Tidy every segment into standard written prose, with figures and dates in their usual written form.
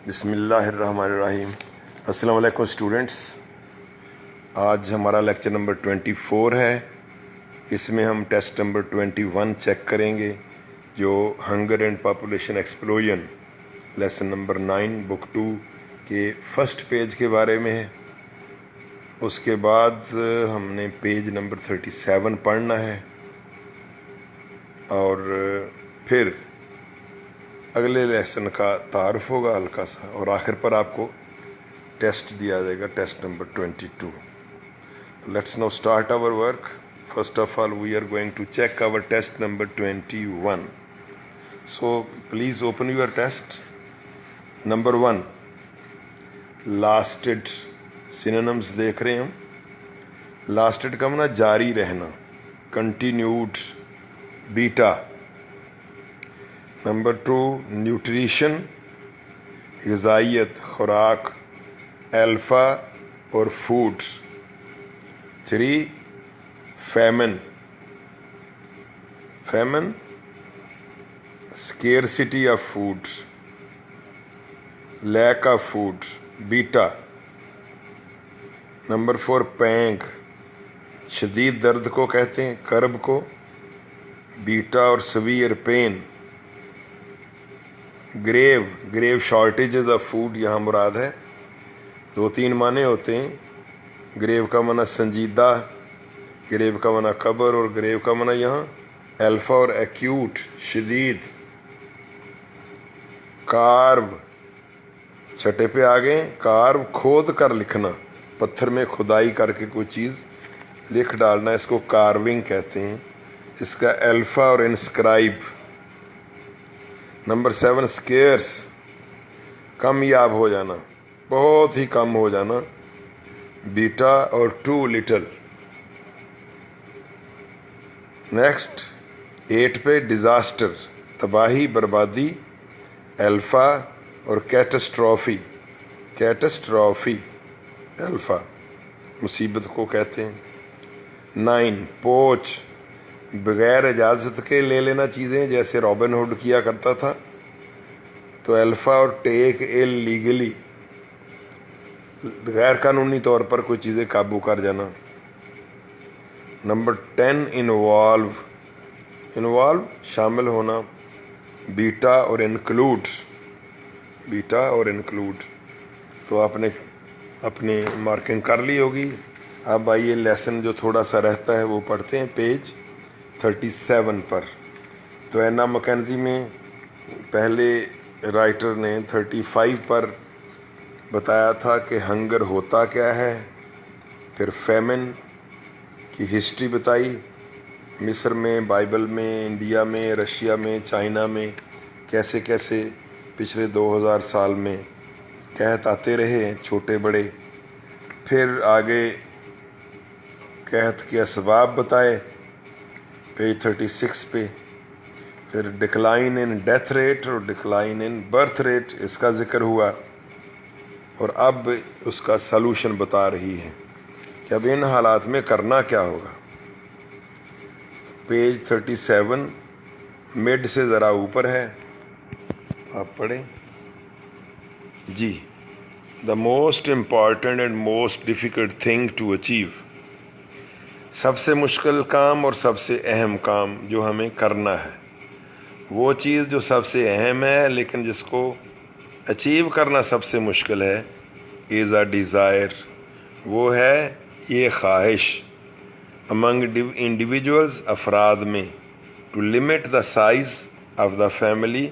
بسم اللہ الرحمن الرحیم۔ السلام علیکم اسٹوڈنٹس، آج ہمارا لیکچر نمبر 24 ہے۔ اس میں ہم ٹیسٹ نمبر 21 چیک کریں گے جو hunger and population explosion lesson number 9 بک 2 کے فرسٹ پیج کے بارے میں ہے۔ اس کے بعد ہم نے پیج نمبر 37 پڑھنا ہے اور پھر اگلے لیسن کا تعارف ہوگا ہلکا سا، اور آخر پر آپ کو ٹیسٹ دیا جائے گا، test number 22۔ Let's now start our work. First of all we are going to check our test number 21۔ So please open your test. Number 1 listed synonyms دیکھ رہے ہیں ہم۔ لاسٹڈ کا معنی جاری رہنا، کنٹینیوڈ، بیٹا۔ نمبر 2 نیوٹریشن، غذائیت، خوراک، الفا اور food. 3 famine, scarcity of food, lack of food, بیٹا۔ نمبر 4 پینگ، شدید درد کو کہتے ہیں، کرب کو، بیٹا اور severe pain. Grave shortages of food یہاں مراد ہے۔ 2-3 معنی ہوتے ہیں۔ گریو کا معنی سنجیدہ، گریو کا معنی قبر، اور گریو کا معنی یہاں الفا اور ایکیوٹ، شدید۔ کارو، چھٹے پہ آگے، کارو کھود کر لکھنا، پتھر میں کھدائی کر کے کوئی چیز لکھ ڈالنا، اس کو کارونگ کہتے ہیں۔ اس کا الفا اور انسکرائب۔ نمبر 7 اسکیئرس، کم یاب ہو جانا، بہت ہی کم ہو جانا، بیٹا اور 2 لٹل۔ نیکسٹ 8 پہ ڈیزاسٹر، تباہی، بربادی، الفا اور کیٹسٹرافی الفا، مصیبت کو کہتے ہیں۔ 9 پوچ، بغیر اجازت کے لے لینا چیزیں، جیسے رابن ہوڈ کیا کرتا تھا، تو الفا اور ٹیک ایل لیگلی، غیر قانونی طور پر کوئی چیزیں قابو کر جانا۔ نمبر 10 انوالو، شامل ہونا، بیٹا اور انکلوڈ۔ تو آپ نے اپنی مارکنگ کر لی ہوگی۔ اب آئیے لیسن جو تھوڑا سا رہتا ہے وہ پڑھتے ہیں پیج 37 پر۔ تو اینا مکینزی میں پہلے رائٹر نے 35 پر بتایا تھا کہ ہنگر ہوتا کیا ہے، پھر فیمن کی ہسٹری بتائی، مصر میں، بائبل میں، انڈیا میں، رشیا میں، چائنا میں کیسے کیسے پچھلے 2000 سال میں قحط آتے رہے ہیں، چھوٹے بڑے۔ پھر آگے قحط کے اسباب بتائے پیج 36 پہ۔ پھر ڈکلائن ان ڈیتھ ریٹ اور ڈکلائن ان برتھ ریٹ، اس کا ذکر ہوا، اور اب اس کا سلوشن بتا رہی ہے کہ اب ان حالات میں کرنا کیا ہوگا۔ پیج 37 مڈ سے ذرا اوپر ہے، آپ پڑھیں جی۔ The most important and most difficult thing to achieve, سب سے مشکل کام اور سب سے اہم کام جو ہمیں کرنا ہے، وہ چیز جو سب سے اہم ہے لیکن جس کو اچیو کرنا سب سے مشکل ہے، از اے ڈیزائر، وہ ہے یہ خواہش، امنگ انڈیویجولز، افراد میں، to limit the size of the family,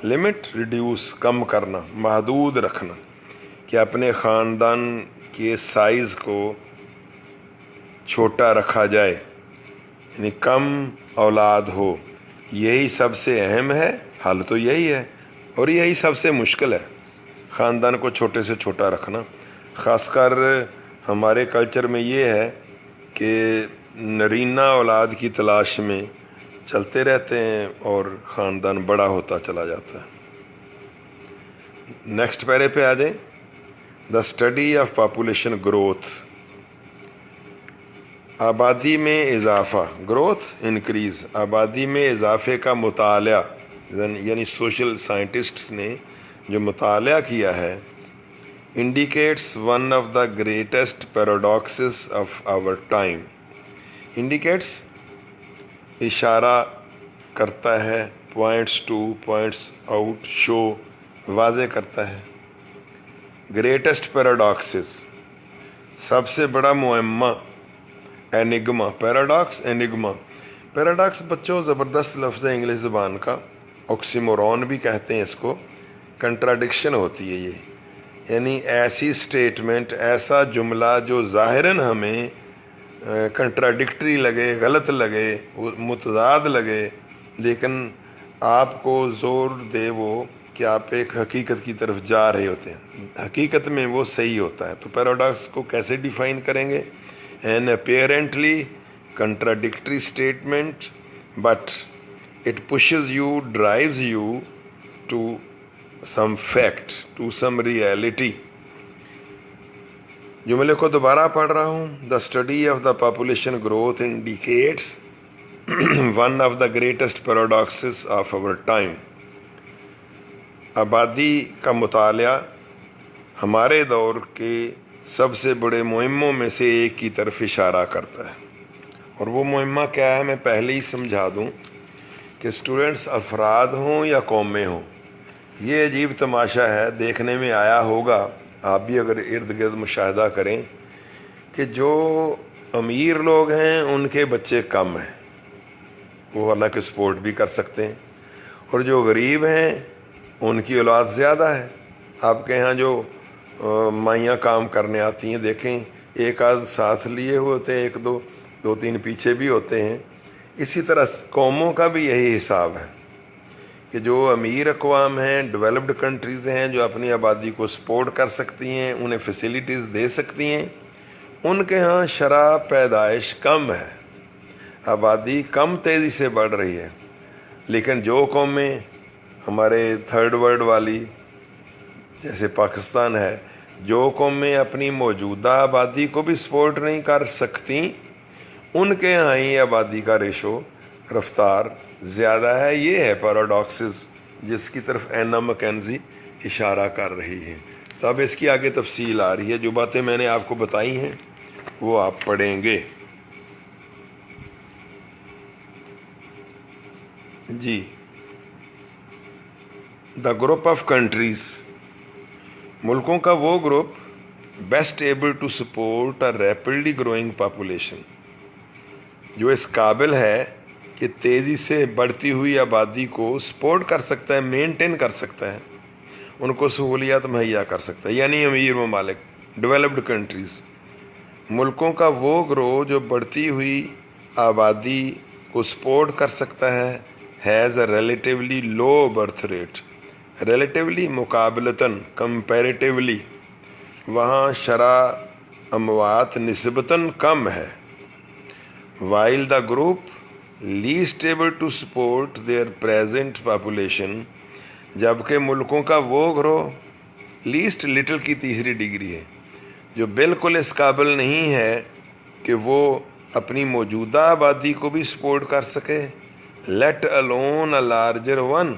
limit reduce, کم کرنا، محدود رکھنا، کہ اپنے خاندان کے سائز کو چھوٹا رکھا جائے، یعنی کم اولاد ہو، یہی سب سے اہم ہے، حل تو یہی ہے، اور یہی سب سے مشکل ہے، خاندان کو چھوٹے سے چھوٹا رکھنا۔ خاص کر ہمارے کلچر میں یہ ہے کہ نرینہ اولاد کی تلاش میں چلتے رہتے ہیں اور خاندان بڑا ہوتا چلا جاتا ہے۔ نیکسٹ پیرے پہ آ جائیں۔ دا اسٹڈی آف پاپولیشن گروتھ، آبادی میں اضافہ، گروتھ انکریز، آبادی میں اضافے کا مطالعہ، یعنی سوشل سائنٹسٹس نے جو مطالعہ کیا ہے indicates one of the greatest paradoxes of our time. Indicates اشارہ کرتا ہے، points to, points out, show, واضح کرتا ہے. گریٹسٹ پیراڈاکسز، سب سے بڑا معمہ، اینگما. Paradox, enigma. پیراڈاکس بچوں زبردست لفظ ہے انگلش زبان کا، آکسیمورون بھی کہتے ہیں اس کو. کنٹراڈکشن ہوتی ہے یہ، یعنی ایسی سٹیٹمنٹ، ایسا جملہ جو ظاہراً ہمیں کنٹراڈکٹری لگے، غلط لگے، متضاد لگے، لیکن آپ کو زور دے وہ کہ آپ ایک حقیقت کی طرف جا رہے ہوتے ہیں، حقیقت میں وہ صحیح ہوتا ہے. تو پیراڈاکس کو کیسے ڈیفائن کریں گے؟ An apparently contradictory statement but it pushes you, drives you to some fact, to some reality. جملے کو دوبارہ پڑھ رہا ہوں. The study of the population growth indicates one of the greatest paradoxes of our time. آبادی کا مطالعہ ہمارے دور کے سب سے بڑے مہموں میں سے ایک کی طرف اشارہ کرتا ہے. اور وہ مہمہ کیا ہے میں پہلے ہی سمجھا دوں کہ اسٹوڈنٹس افراد ہوں یا قومیں ہوں، یہ عجیب تماشا ہے، دیکھنے میں آیا ہوگا، آپ بھی اگر ارد گرد مشاہدہ کریں کہ جو امیر لوگ ہیں ان کے بچے کم ہیں، وہ حالانکہ سپورٹ بھی کر سکتے ہیں، اور جو غریب ہیں ان کی اولاد زیادہ ہے. آپ کے ہاں جو مائیاں کام کرنے آتی ہیں، دیکھیں ایک آدھ ساتھ لیے ہوئے ہوتے ہیں، ایک دو تین پیچھے بھی ہوتے ہیں. اسی طرح قوموں کا بھی یہی حساب ہے کہ جو امیر اقوام ہیں، ڈیولپڈ کنٹریز ہیں، جو اپنی آبادی کو سپورٹ کر سکتی ہیں، انہیں فیسیلیٹیز دے سکتی ہیں، ان کے ہاں شرح پیدائش کم ہے، آبادی کم تیزی سے بڑھ رہی ہے. لیکن جو قومیں ہمارے تھرڈ ورلڈ والی جیسے پاکستان ہے، جو قومیں اپنی موجودہ آبادی کو بھی سپورٹ نہیں کر سکتی، ان کے ہاں ہی آبادی کا ریشو، رفتار زیادہ ہے. یہ ہے پیراڈاکسز جس کی طرف اینا مکینزی اشارہ کر رہی ہے. تو اب اس کی آگے تفصیل آ رہی ہے. جو باتیں میں نے آپ کو بتائی ہیں وہ آپ پڑھیں گے. جی، دا گروپ آف کنٹریز، ملکوں کا وہ group best able to support a rapidly growing population, جو اس قابل ہے کہ تیزی سے بڑھتی ہوئی آبادی کو سپورٹ کر سکتا ہے، مینٹین کر سکتا ہے، ان کو سہولیات مہیا کر سکتا ہے. یعنی امیر ممالک، ڈیولپڈ کنٹریز، ملکوں کا وہ گروہ جو بڑھتی ہوئی آبادی کو سپورٹ کر سکتا ہے، has a relatively low birth rate. Relatively مقابلتاً، کمپیریٹیولی، وہاں شرح اموات نسبتاً کم ہے. While the group least able to support their present population, جبکہ ملکوں کا وہ گروہ، لیسٹ لٹل کی تیسری ڈگری ہے، جو بالکل اس قابل نہیں ہے کہ وہ اپنی موجودہ آبادی کو بھی سپورٹ کر سکے، let alone a larger one،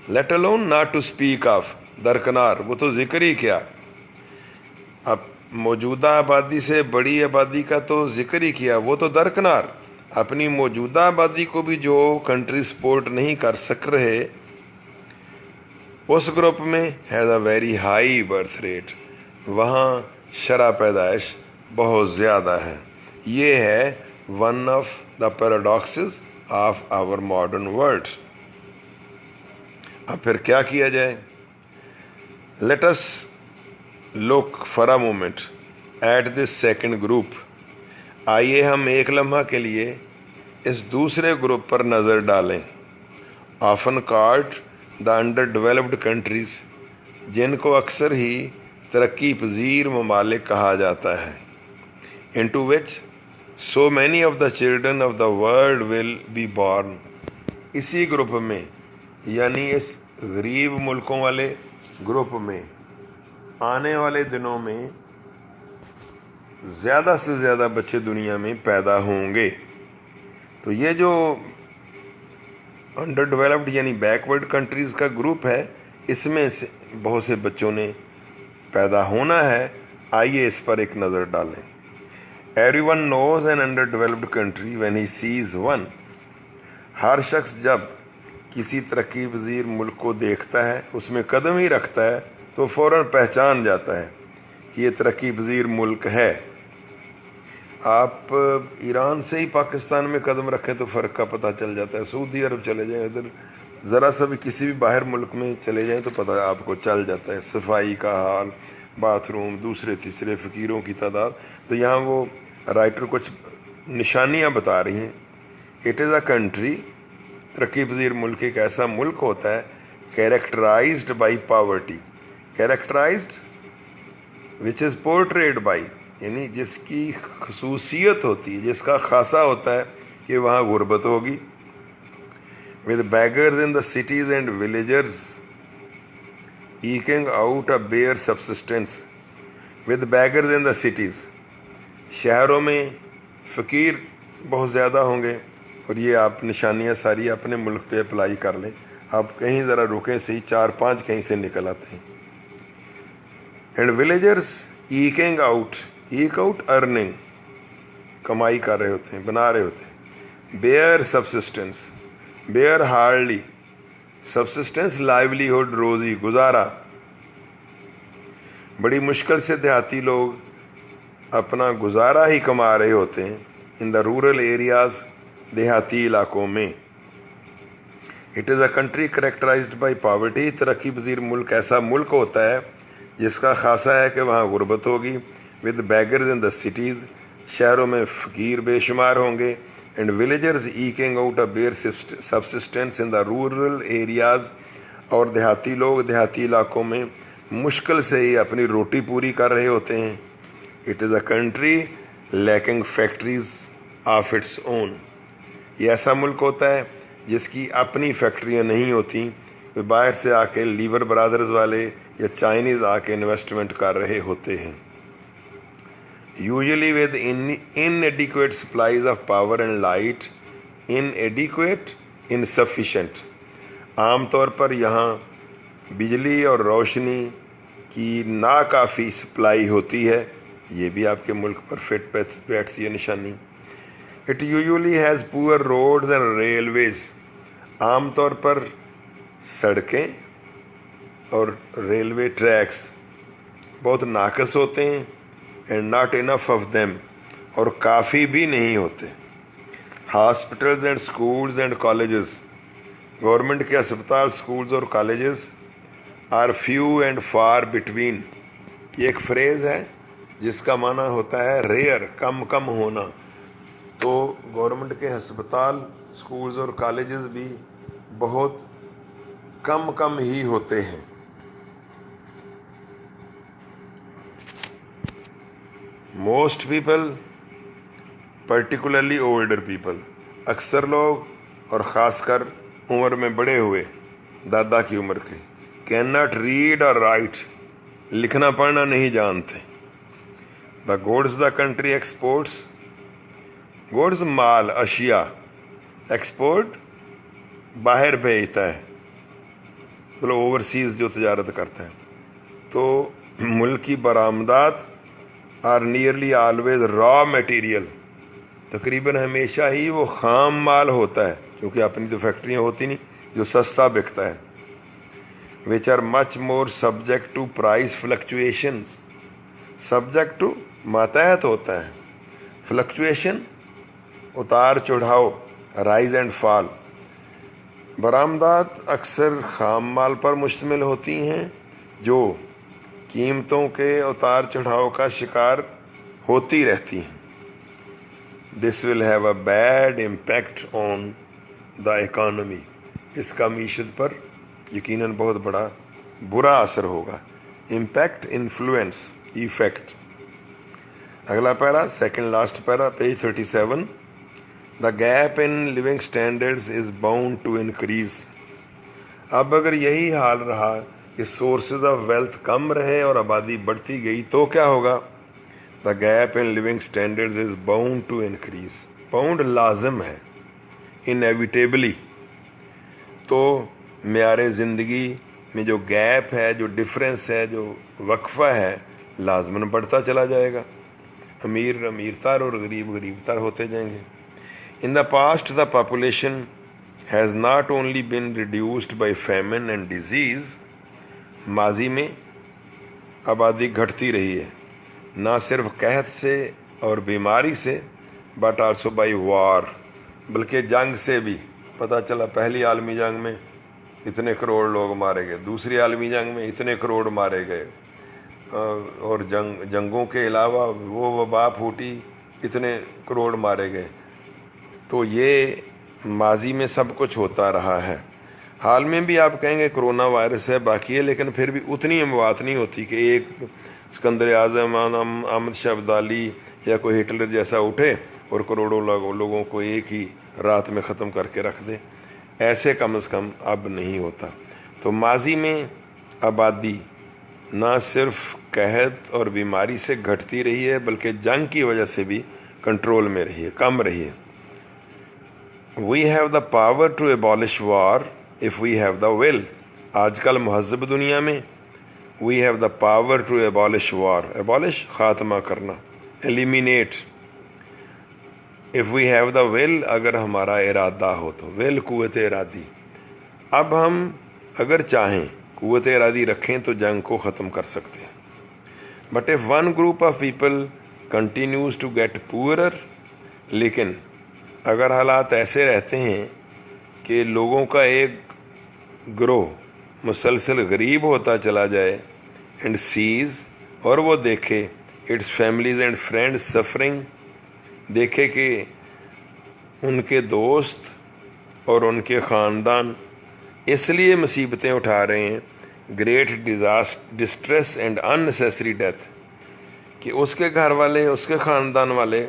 let alone not to speak of، درکنار، وہ تو ذکر ہی کیا، اب موجودہ آبادی سے بڑی آبادی کا تو ذکر ہی کیا، وہ تو درکنار، اپنی موجودہ آبادی کو بھی جو کنٹری سپورٹ نہیں کر سک رہے، اس گروپ میں has a very high birth rate, وہاں شرح پیدائش بہت زیادہ ہے. یہ ہے one of the paradoxes of our modern world. اب پھر کیا کیا جائے؟ Let us look for a moment at this second group. آئیے ہم ایک لمحہ کے لیے اس دوسرے گروپ پر نظر ڈالیں. often called the underdeveloped countries، جن کو اکثر ہی ترقی پذیر ممالک کہا جاتا ہے، into which so many of the children of the world will be born. اسی گروپ میں، یعنی اس غریب ملکوں والے گروپ میں آنے والے دنوں میں زیادہ سے زیادہ بچے دنیا میں پیدا ہوں گے. تو یہ جو انڈر ڈیولپڈ یعنی بیکورڈ کنٹریز کا گروپ ہے، اس میں سے بہت سے بچوں نے پیدا ہونا ہے. آئیے اس پر ایک نظر ڈالیں. Everyone knows an underdeveloped country when he sees one. ہر شخص جب کسی ترقی پذیر ملک کو دیکھتا ہے, اس میں قدم ہی رکھتا ہے, تو فوراً پہچان جاتا ہے کہ یہ ترقی پذیر ملک ہے. آپ ایران سے ہی پاکستان میں قدم رکھیں تو فرق کا پتہ چل جاتا ہے. سعودی عرب چلے جائیں, ادھر ذرا سا بھی کسی بھی باہر ملک میں چلے جائیں تو پتہ آپ کو چل جاتا ہے. صفائی کا حال, باتھ روم, دوسرے تیسرے فقیروں کی تعداد. تو یہاں وہ رائٹر کچھ نشانیاں بتا رہی ہیں. اٹ از اے کنٹری, ترقی پذیر ملک ایک ایسا ملک ہوتا ہے, characterised by poverty. Characterised which is portrayed by, یعنی جس کی خصوصیت ہوتی ہے, جس کا خاصہ ہوتا ہے کہ وہاں غربت ہوگی. With beggars in the cities and villagers eking out a bare subsistence. With beggars in the cities, شہروں میں فقیر بہت زیادہ ہوں گے. اور یہ آپ نشانیاں ساری اپنے ملک پہ اپلائی کر لیں. آپ کہیں ذرا رکیں سے ہی 4-5 کہیں سے نکل آتے ہیں. And villagers eking out, eke out earning, کمائی کر رہے ہوتے ہیں, بنا رہے ہوتے ہیں. Bare subsistence, bare hardly, subsistence livelihood, روزی گزارا. بڑی مشکل سے دیہاتی لوگ اپنا گزارا ہی کما رہے ہوتے ہیں. ان دا رورل ایریاز, دیہاتی علاقوں میں. It is a country characterised by poverty. ترقی پذیر ملک ایسا ملک ہوتا ہے جس کا خاصہ ہے کہ وہاں غربت ہوگی. With beggars in the cities, شہروں میں فقیر بے شمار ہوں گے. And villagers eking out a bare subsistence in the rural areas, اور دیہاتی لوگ دیہاتی علاقوں میں مشکل سے ہی اپنی روٹی پوری کر رہے ہوتے ہیں. It is a country lacking factories of its own. یہ ایسا ملک ہوتا ہے جس کی اپنی فیکٹریاں نہیں ہوتی, وہ باہر سے آ کے لیور برادرز والے یا چائنیز آ کے انویسٹمنٹ کر رہے ہوتے ہیں. Usually with inadequate supplies of power and light. Inadequate, insufficient, عام طور پر یہاں بجلی اور روشنی کی ناکافی سپلائی ہوتی ہے. یہ بھی آپ کے ملک پر فٹ بیٹھتی ہے نشانی. اٹ یوزلی ہیز پور روڈز اینڈ ریلویز. عام طور پر سڑکیں اور ریلوے ٹریکس بہت ناقص ہوتے ہیں. And not enough of them, اور کافی بھی نہیں ہوتے. Hospitals and schools and colleges, government کے اسپتال, اسکولز اور colleges are few and far between. یہ ایک فریز ہے جس کا معنی ہوتا ہے ریئر, کم کم ہونا. تو گورنمنٹ کے ہسپتال, اسکولز اور کالجز بھی بہت کم کم ہی ہوتے ہیں. Most people, particularly older people, اکثر لوگ اور خاص کر عمر میں بڑے ہوئے, دادا کی عمر کے, cannot read or write, لکھنا پڑھنا نہیں جانتے. The goods the country exports, goods مال, اشیاء, ایکسپورٹ باہر بھیجتا ہے, چلو اوورسیز جو تجارت کرتا ہے. تو ملک کی برآمدات are nearly always raw material, تقریباً ہمیشہ ہی وہ خام مال ہوتا ہے, کیونکہ اپنی تو فیکٹریاں ہوتی نہیں, جو سستا بکتا ہے. Which are much more subject to price fluctuations, subject to ماتحت ہوتا ہے, فلکچویشن اتار چڑھاؤ, رائز اینڈ فال. برآمدات اکثر خام مال پر مشتمل ہوتی ہیں جو قیمتوں کے اتار چڑھاؤ کا شکار ہوتی رہتی ہیں. This will have a bad impact on the economy, اس کا معیشت پر یقیناً بہت بڑا برا اثر ہوگا. Impact, influence, effect. اگلا para, second last para, page 37. The gap in living standards is bound to increase. اب اگر یہی حال رہا کہ سورسز آف ویلتھ کم رہے اور آبادی بڑھتی گئی تو کیا ہوگا؟ The gap in living standards is bound to increase. Bound لازم ہے, انیویٹیبلی. تو معیار زندگی میں جو گیپ ہے, جو ڈفرینس ہے, جو وقفہ ہے, لازماً بڑھتا چلا جائے گا. امیر امیر تر اور غریب غریب تر ہوتے جائیں گے. In the past, the population has not only been reduced by famine and disease. ماضی میں آبادی گھٹتی رہی ہے, نہ صرف قحط سے اور بیماری سے, بٹ آلسو بائی وار, بلکہ جنگ سے بھی. پتہ چلا پہلی عالمی جنگ میں اتنے کروڑ لوگ مارے گئے, دوسری عالمی جنگ میں اتنے کروڑ مارے گئے, اور جنگوں کے علاوہ وہ وبا پھوٹی, اتنے کروڑ مارے گئے. تو یہ ماضی میں سب کچھ ہوتا رہا ہے. حال میں بھی آپ کہیں گے کرونا وائرس ہے, باقی ہے, لیکن پھر بھی اتنی اموات نہیں ہوتی کہ ایک اسکندر اعظم, احمد شاہ ابدالی یا کوئی ہٹلر جیسا اٹھے اور کروڑوں لوگوں کو ایک ہی رات میں ختم کر کے رکھ دے. ایسے کم از کم اب نہیں ہوتا. تو ماضی میں آبادی نہ صرف قحط اور بیماری سے گھٹتی رہی ہے, بلکہ جنگ کی وجہ سے بھی کنٹرول میں رہی ہے, کم رہی ہے. We have the power to abolish war if we have the will. آج کل مہذب دنیا میں we have the power to abolish war. abolish خاتمہ کرنا, eliminate. if we have the will, اگر ہمارا ارادہ ہو تو. will قوت ارادی. اب ہم اگر چاہیں قوت ارادی رکھیں تو جنگ کو ختم کر سکتے ہیں. but if one group of people continues to get poorer, لیکن اگر حالات ایسے رہتے ہیں کہ لوگوں کا ایک گروہ مسلسل غریب ہوتا چلا جائے, اینڈ سیز, اور وہ دیکھے its families and friends suffering, دیکھے کہ ان کے دوست اور ان کے خاندان اس لیے مصیبتیں اٹھا رہے ہیں, great distress and unnecessary death, کہ اس کے گھر والے, اس کے خاندان والے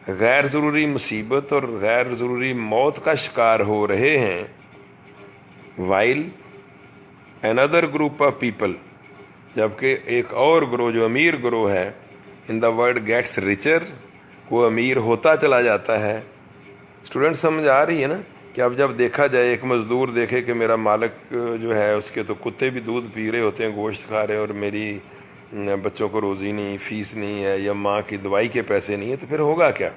غیر ضروری مصیبت اور غیر ضروری موت کا شکار ہو رہے ہیں. While another group of people, جبکہ ایک اور گروہ جو امیر گروہ ہے, in the world gets richer, وہ امیر ہوتا چلا جاتا ہے. اسٹوڈنٹ سمجھ آ رہی ہے نا کہ اب جب دیکھا جائے, ایک مزدور دیکھے کہ میرا مالک جو ہے اس کے تو کتے بھی دودھ پی رہے ہوتے ہیں, گوشت کھا رہے ہیں, اور میری بچوں کو روزی نہیں, فیس نہیں ہے, یا ماں کی دوائی کے پیسے نہیں ہیں, تو پھر ہوگا کیا؟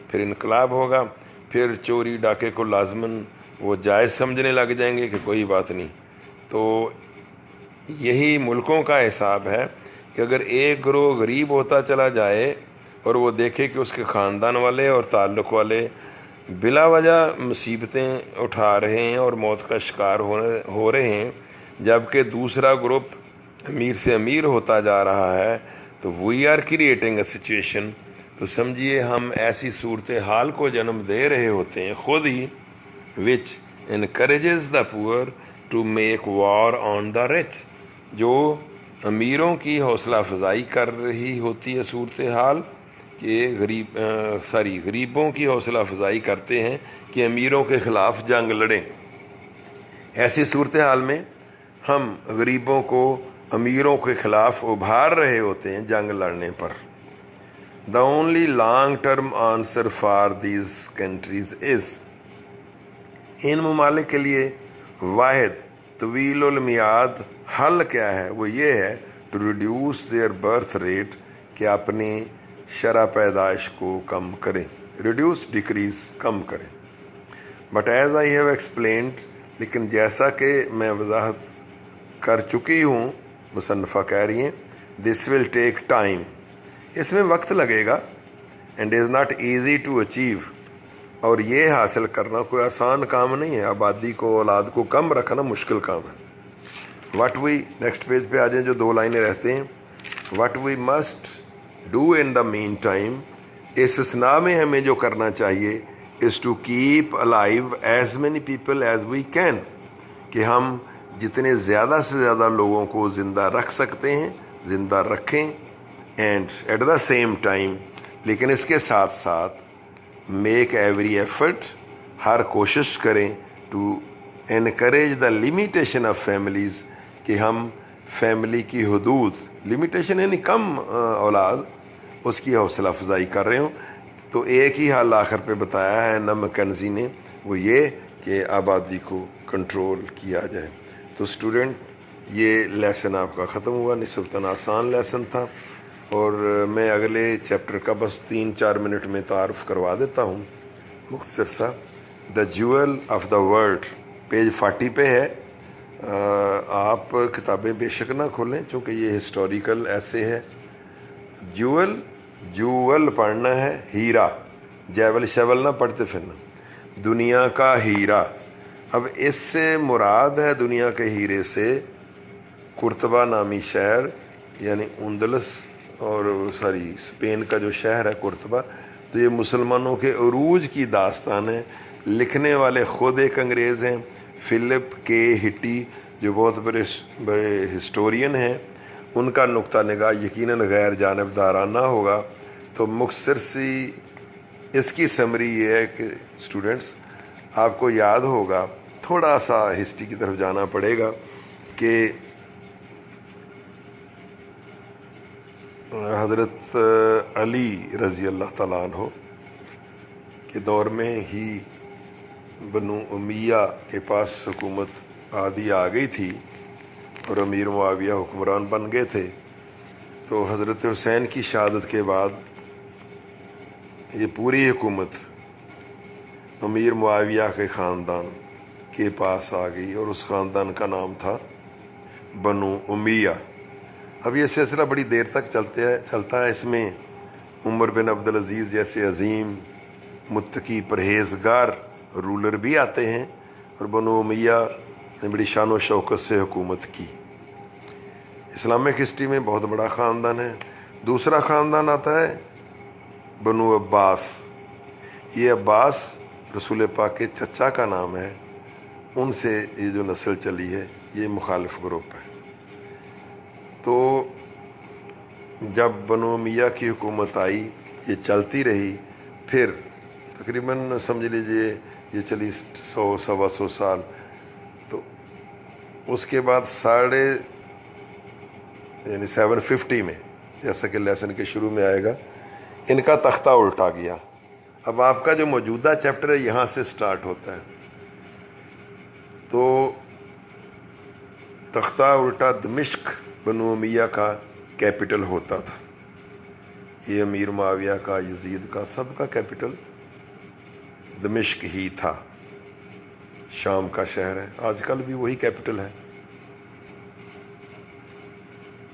پھر انقلاب ہوگا. پھر چوری ڈاکے کو لازماً وہ جائز سمجھنے لگ جائیں گے کہ کوئی بات نہیں. تو یہی ملکوں کا حساب ہے کہ اگر ایک گروہ غریب ہوتا چلا جائے اور وہ دیکھے کہ اس کے خاندان والے اور تعلق والے بلا وجہ مصیبتیں اٹھا رہے ہیں اور موت کا شکار ہو رہے ہیں, جبکہ دوسرا گروپ امیر سے امیر ہوتا جا رہا ہے, تو we are creating a situation, تو سمجھیے ہم ایسی صورتحال کو جنم دے رہے ہوتے ہیں خود ہی, وچ encourages the poor to make war on the rich, جو امیروں کی حوصلہ افزائی کر رہی ہوتی ہے صورتحال کہ غریبوں کی حوصلہ افزائی کرتے ہیں کہ امیروں کے خلاف جنگ لڑیں. ایسی صورتحال میں ہم غریبوں کو امیروں کے خلاف ابھار رہے ہوتے ہیں جنگ لڑنے پر. The only long-term answer for these countries is, ان ممالک کے لیے واحد طویل المیعاد حل کیا ہے, وہ یہ ہے to reduce their birth rate, کہ اپنی شرح پیدائش کو کم کریں, reduce decrease کم کریں. But as I have explained, لیکن جیسا کہ میں وضاحت کر چکی ہوں, مصنفہ کہہ رہی ہیں, this will take time, اس میں وقت لگے گا, and is not easy to achieve, اور یہ حاصل کرنا کوئی آسان کام نہیں ہے. آبادی کو, اولاد کو کم رکھنا مشکل کام ہے. What we, نیکسٹ پیج پہ آ جائیں جو 2 لائنیں رہتے ہیں. What we must do in the meantime, اس اسنا میں ہمیں جو کرنا چاہیے, is to keep alive as many people as we can, کہ ہم جتنے زیادہ سے زیادہ لوگوں کو زندہ رکھ سکتے ہیں زندہ رکھیں. And at the same time, لیکن اس کے ساتھ ساتھ میک ایوری ایفرٹ, ہر کوشش کریں, to encourage the limitation of families, کہ ہم فیملی کی حدود, لمیٹیشن یعنی کم اولاد, اس کی حوصلہ افزائی کر رہے ہوں. تو ایک ہی حل آخر پہ بتایا ہے نا مکنزی نے, وہ یہ کہ آبادی کو کنٹرول کیا جائے. تو اسٹوڈنٹ یہ لیسن آپ کا ختم ہوا، نسبتاً آسان لیسن تھا، اور میں اگلے چیپٹر کا بس 3-4 منٹ میں تعارف کروا دیتا ہوں مختصر سا۔ The jewel of the world, page 40 پہ ہے۔ آپ کتابیں بے شک نہ کھولیں چونکہ یہ ہسٹوریکل ایسے ہے۔ جیول پڑھنا ہے، ہیرا، جیول شیول نہ پڑھتے پھرنا، دنیا کا ہیرا۔ اب اس سے مراد ہے دنیا کے ہیرے سے قرطبہ نامی شہر، یعنی اندلس اور اسپین کا جو شہر ہے قرطبہ۔ تو یہ مسلمانوں کے عروج کی داستان ہے۔ لکھنے والے خود ایک انگریز ہیں، فلپ کے ہٹی، جو بہت بڑے ہسٹورین ہیں۔ ان کا نقطہ نگاہ یقیناً غیر جانبدارانہ ہوگا۔ تو مختصر سی اس کی سمری یہ ہے کہ اسٹوڈنٹس آپ کو یاد ہوگا، تھوڑا سا ہسٹری کی طرف جانا پڑے گا کہ حضرت علی رضی اللہ تعالیٰ عنہ کے دور میں ہی بنو امیہ کے پاس حکومت عادی آ گئی تھی اور امیر معاویہ حکمران بن گئے تھے۔ تو حضرت حسین کی شہادت کے بعد یہ پوری حکومت امیر معاویہ کے خاندان کے پاس آ گئی، اور اس خاندان کا نام تھا بنو امیہ۔ اب یہ سلسلہ بڑی دیر تک چلتا ہے۔ اس میں عمر بن عبدالعزیز جیسے عظیم متقی پرہیزگار رولر بھی آتے ہیں، اور بنو امیہ نے بڑی شان و شوکت سے حکومت کی۔ اسلامک ہسٹری میں بہت بڑا خاندان ہے۔ دوسرا خاندان آتا ہے بنو عباس۔ یہ عباس رسول پاک کے چچا کا نام ہے، ان سے یہ جو نسل چلی ہے یہ مخالف گروپ ہے۔ تو جب بنو امیہ کی حکومت آئی، یہ چلتی رہی، پھر تقریباً سمجھ لیجئے یہ چلی 100-125 سال۔ تو اس کے بعد 750 میں، جیسا کہ لیسن کے شروع میں آئے گا، ان کا تختہ الٹا گیا۔ اب آپ کا جو موجودہ چیپٹر ہے یہاں سے سٹارٹ ہوتا ہے۔ تو تختہ الٹا دمشق بنو امیہ کا کیپٹل ہوتا تھا۔ یہ امیر معاویہ کا، یزید کا، سب کا کیپٹل دمشق ہی تھا، شام کا شہر ہے، آج کل بھی وہی کیپٹل ہے۔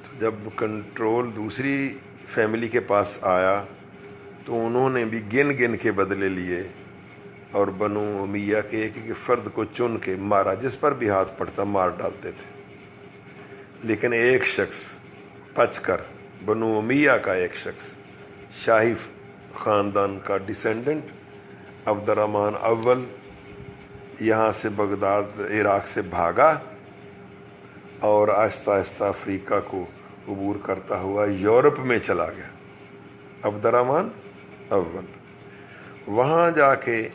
تو جب کنٹرول دوسری فیملی کے پاس آیا تو انہوں نے بھی گن گن کے بدلے لیے، اور بنو امیہ کے ایک ایک فرد کو چن کے مارا، جس پر بھی ہاتھ پڑتا مار ڈالتے تھے۔ لیکن ایک شخص بچ کر، بنو امیہ کا ایک شخص، شاہی خاندان کا ڈیسینڈنٹ عبد الرحمن اول، یہاں سے بغداد عراق سے بھاگا اور آہستہ آہستہ افریقہ کو عبور کرتا ہوا یورپ میں چلا گیا۔ عبد الرحمن اول وہاں جا کے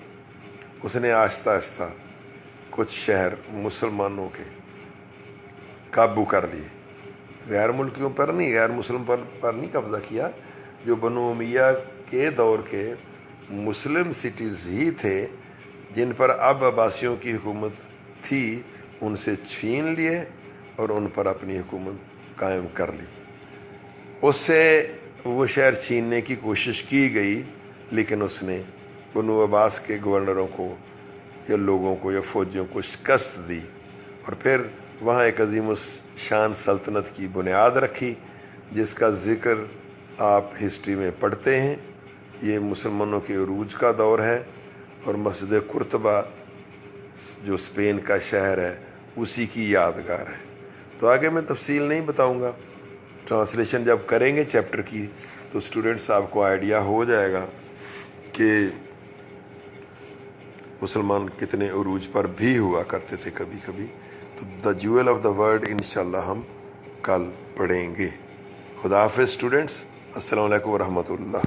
اس نے آہستہ آہستہ کچھ شہر مسلمانوں کے قابو کر لیے، غیر ملکیوں پر نہیں، غیر مسلم پر نہیں قبضہ کیا۔ جو بنو امیہ کے دور کے مسلم سٹیز ہی تھے جن پر اب عباسیوں کی حکومت تھی، ان سے چھین لیے اور ان پر اپنی حکومت قائم کر لی۔ اس سے وہ شہر چھیننے کی کوشش کی گئی، لیکن اس نے بنو عباس کے گورنروں کو یا لوگوں کو یا فوجیوں کو شکست دی، اور پھر وہاں ایک عظیم الشان سلطنت کی بنیاد رکھی، جس کا ذکر آپ ہسٹری میں پڑھتے ہیں۔ یہ مسلمانوں کے عروج کا دور ہے، اور مسجد قرطبہ جو اسپین کا شہر ہے اسی کی یادگار ہے۔ تو آگے میں تفصیل نہیں بتاؤں گا، ٹرانسلیشن جب کریں گے چیپٹر کی تو اسٹوڈنٹس آپ کو آئیڈیا ہو جائے گا کہ مسلمان کتنے عروج پر بھی ہوا کرتے تھے کبھی کبھی۔ تو دا جیول آف دا ورلڈ انشاءاللہ ہم کل پڑھیں گے۔ خدا حافظ اسٹوڈنٹس، السلام علیکم ورحمۃ اللہ۔